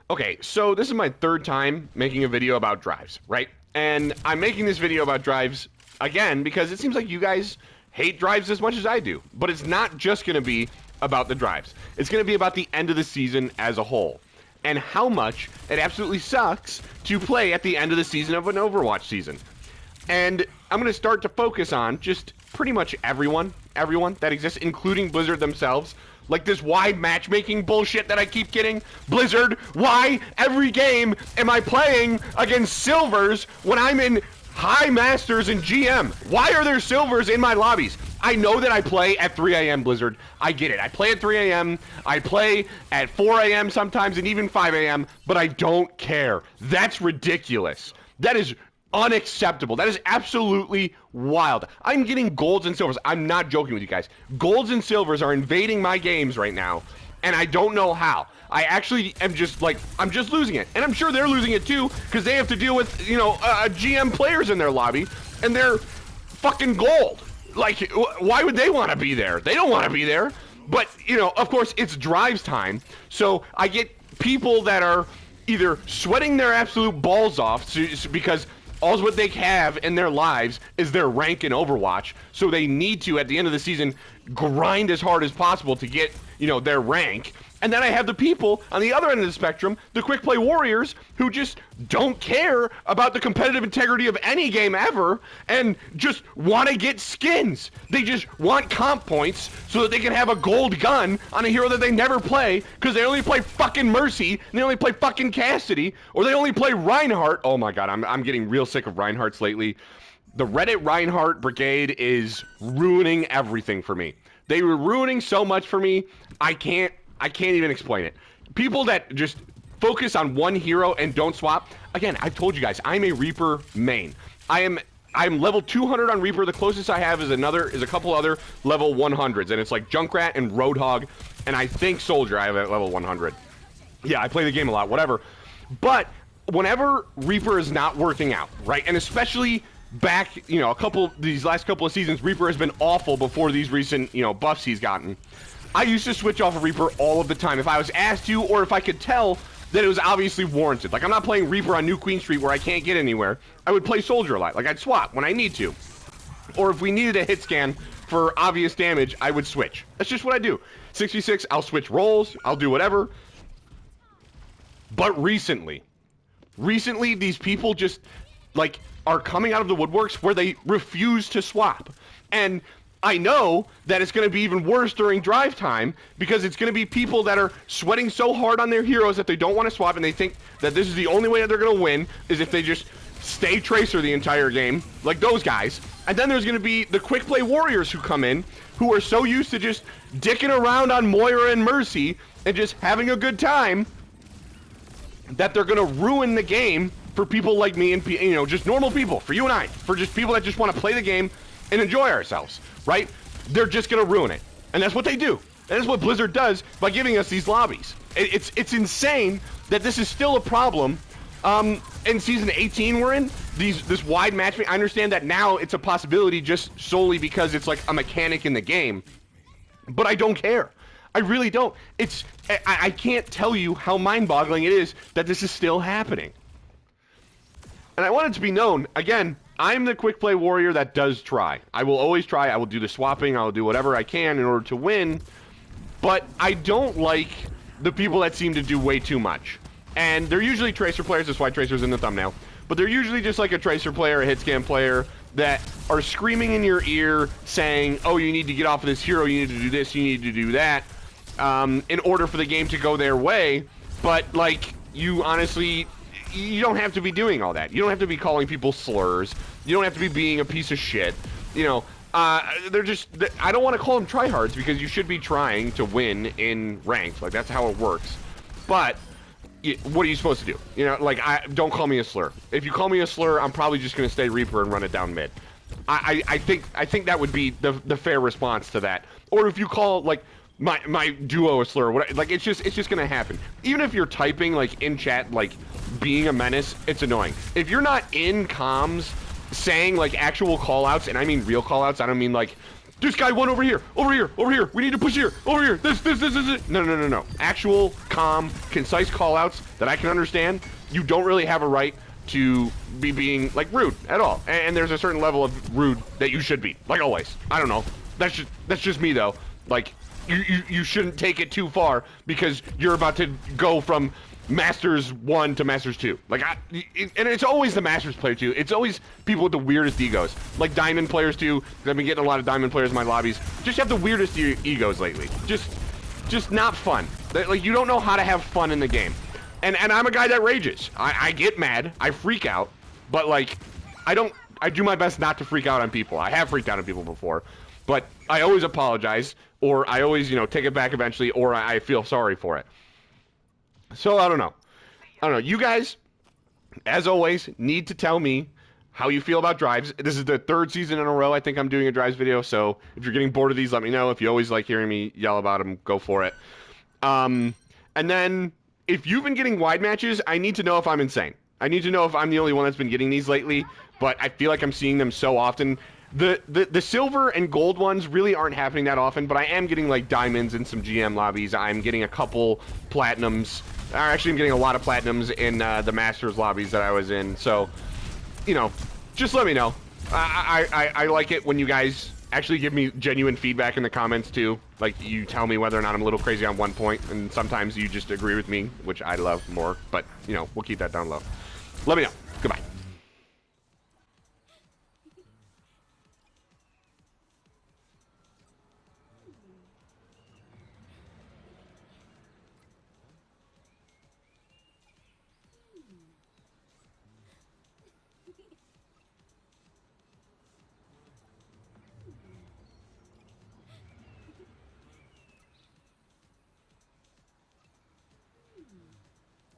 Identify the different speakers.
Speaker 1: Okay, so this is my third time making a video about drives, right? And I'm making this video about drives again because it seems like you guys hate drives as much as I do. But it's not just going to be about the drives. It's going to be about the end of the season as a whole and how much it absolutely sucks to play at the end of the season of an Overwatch season. And I'm going to start to focus on just pretty much everyone that exists, including Blizzard themselves. Like this wide matchmaking bullshit that I keep getting. Blizzard, why every game am I playing against silvers when I'm in high masters and GM? Why are there silvers in my lobbies? I know that I play at 3 a.m. Blizzard. I get it. I play at 3 a.m. I play at 4 a.m. sometimes and even 5 a.m. But I don't care. That's ridiculous. That is unacceptable. That is absolutely wild. I'm getting golds and silvers. I'm not joking with you guys. Golds and silvers are invading my games right now, and I don't know how. I actually am just like, I'm just losing it. And I'm sure they're losing it too, because they have to deal with, you know, GM players in their lobby, and they're fucking gold. Like, why would they want to be there? They don't want to be there. But, you know, of course, it's drives time, so I get people that are either sweating their absolute balls off because all what they have in their lives is their rank in Overwatch, so they need to, at the end of the season, grind as hard as possible to get, you know, their rank. And then I have the people on the other end of the spectrum, the quick play warriors, who just don't care about the competitive integrity of any game ever and just want to get skins. They just want comp points so that they can have a gold gun on a hero that they never play because they only play fucking Mercy and they only play fucking Cassidy, or they only play Reinhardt. Oh my god, I'm getting real sick of Reinhardts lately. The Reddit Reinhardt brigade is ruining everything for me. They were ruining so much for me, I can't even explain it. People that just focus on one hero and don't swap. Again, I've told you guys, I'm a Reaper main. I'm level 200 on Reaper. The closest I have is a couple other level 100s, and it's like Junkrat and Roadhog, and I think Soldier I have at level 100. Yeah, I play the game a lot, whatever. But whenever Reaper is not working out, right, and especially back, you know, these last couple of seasons, Reaper has been awful before these recent, you know, buffs he's gotten. I used to switch off of Reaper all of the time if I was asked to, or if I could tell that it was obviously warranted. Like, I'm not playing Reaper on New Queen Street where I can't get anywhere. I would play Soldier a lot. Like, I'd swap when I need to. Or if we needed a hit scan for obvious damage, I would switch. That's just what I do. 66, I'll switch roles, I'll do whatever. But recently, these people just, like, are coming out of the woodworks where they refuse to swap. And I know that it's going to be even worse during drive time because it's going to be people that are sweating so hard on their heroes that they don't want to swap, and they think that this is the only way that they're going to win is if they just stay Tracer the entire game, like those guys. And then there's going to be the quick play warriors who come in who are so used to just dicking around on Moira and Mercy and just having a good time that they're going to ruin the game for people like me and, you know, just normal people, for you and I, for just people that just want to play the game and enjoy ourselves, right? They're just gonna ruin it, and that's what they do. And that's what Blizzard does by giving us these lobbies. It's insane that this is still a problem. In season 18 we're in, this wide matchmaking. I understand that now it's a possibility just solely because it's like a mechanic in the game, but I don't care. I really don't. I can't tell you how mind-boggling it is that this is still happening. And I want it to be known, again, I'm the quick play warrior that does try. I will always try. I will do the swapping. I will do whatever I can in order to win. But I don't like the people that seem to do way too much. And they're usually Tracer players. That's why Tracer's in the thumbnail. But they're usually just like a Tracer player, a hit scan player that are screaming in your ear saying, oh, you need to get off of this hero. You need to do this. You need to do that in order for the game to go their way. But, like, you honestly, you don't have to be doing all that. You don't have to be calling people slurs. You don't have to be being a piece of shit. You know, they're just, I don't want to call them tryhards because you should be trying to win in ranked. Like, that's how it works. But what are you supposed to do? You know, like, don't call me a slur. If you call me a slur, I'm probably just going to stay Reaper and run it down mid. I think that would be the fair response to that. Or if you call, like, my duo a slur, whatever, like, it's just gonna happen. Even if you're typing, like, in chat, like, being a menace, it's annoying. If you're not in comms saying, like, actual call-outs, and I mean real call-outs, I don't mean, like, this guy won over here, over here, over here. We need to push here, over here. This. No. Actual, calm, concise call-outs that I can understand. You don't really have a right to be being, like, rude at all. And there's a certain level of rude that you should be, like always. I don't know. That's just me, though. Like, you shouldn't take it too far because you're about to go from Masters 1 to Masters 2. Like, and it's always the Masters player, too. It's always people with the weirdest egos. Like Diamond players, too. I've been getting a lot of Diamond players in my lobbies. Just have the weirdest egos lately. Just not fun. Like, you don't know how to have fun in the game. And I'm a guy that rages. I get mad. I freak out. But, like, I do my best not to freak out on people. I have freaked out on people before. But I always apologize. Or I always, take it back eventually. Or I feel sorry for it. So, I don't know. You guys, as always, need to tell me how you feel about drives. This is the 3rd season in a row I think I'm doing a drives video. So, if you're getting bored of these, let me know. If you always like hearing me yell about them, go for it. And then, if you've been getting wide matches, I need to know if I'm insane. I need to know if I'm the only one that's been getting these lately. But I feel like I'm seeing them so often. The silver and gold ones really aren't happening that often. But I am getting, like, diamonds in some GM lobbies. I'm getting a couple platinums. Actually, I'm getting a lot of platinums in the Masters lobbies that I was in. So, just let me know. I like it when you guys actually give me genuine feedback in the comments, too. Like, you tell me whether or not I'm a little crazy on one point, and sometimes you just agree with me, which I love more. But, we'll keep that down low. Let me know.